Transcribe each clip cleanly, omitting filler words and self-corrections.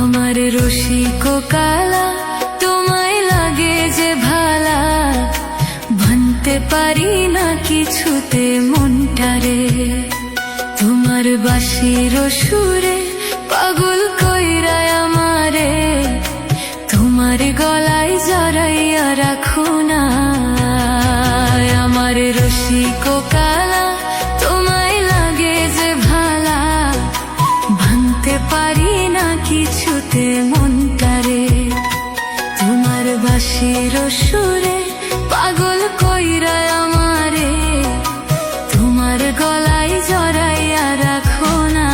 আমার রসিক কালা তোমায় লাগে যে ভালা, ভাঙতে পারি না কিছুতে মনটারে। তোমার বাঁশির সুরে পাগল কইরা আমারে, তোমার গলায় জড়াইয়া রাখো না। আমার রসিক কালা তোমায় লাগে যে ভালা, ভাঙতে পারি না কিছুতে মনটারে। তোমার বাঁশির সুরে পাগল কইরা আমারে, তোমার গলায় জড়াইয়া রাখো না।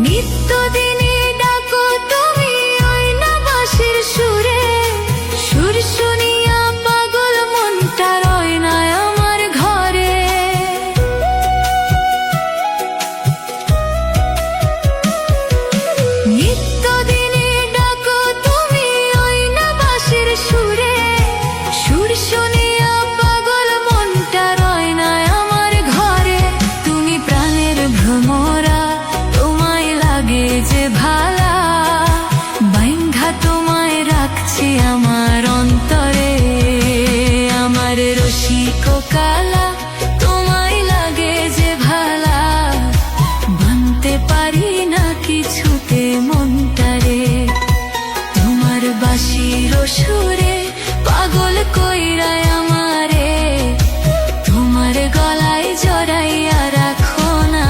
নিত্যদিনই ডাকো তুমি ওই না বাঁশির সুরে, সুর শুনিয়া পাগল মনটা রয় না আমার ঘরে। নিত্যদিনই ডাকো তুমি ওই না বাঁশির সুরে, সুর শুনিয়া পাগল মনটা রয় না আমার ঘরে। তুমি প্রাণের ভ্রমরা যে ভালা, বাইন্ধা তোমায় রাখছি আমার অন্তরে। আমার রসিক কালা তোমায় লাগে যে ভালা, ভাঙতে পারি না কিছুতে মনটারে। তোমার বাঁশির সুরে পাগল কইরা আমারে, তোমার গলায় জড়াইয়া রাখো না।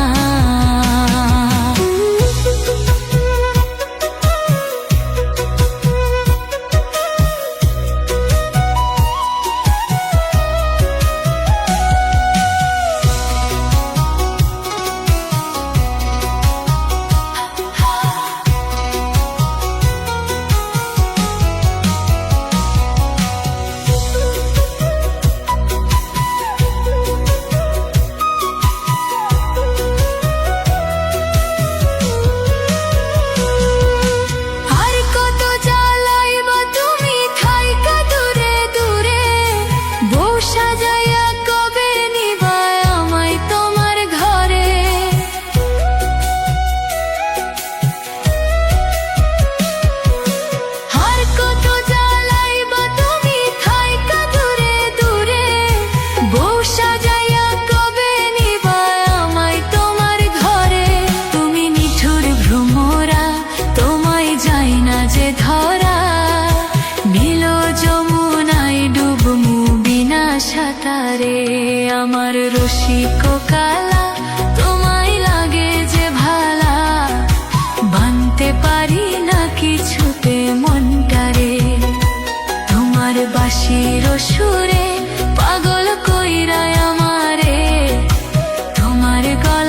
আমার রসিক কালা তোমায় লাগে যে ভালা, ভাঙতে পারি না কিছুতে মনটারে। তোমার বাঁশির সুরে পাগল কইরা আমারে, তোমার গলা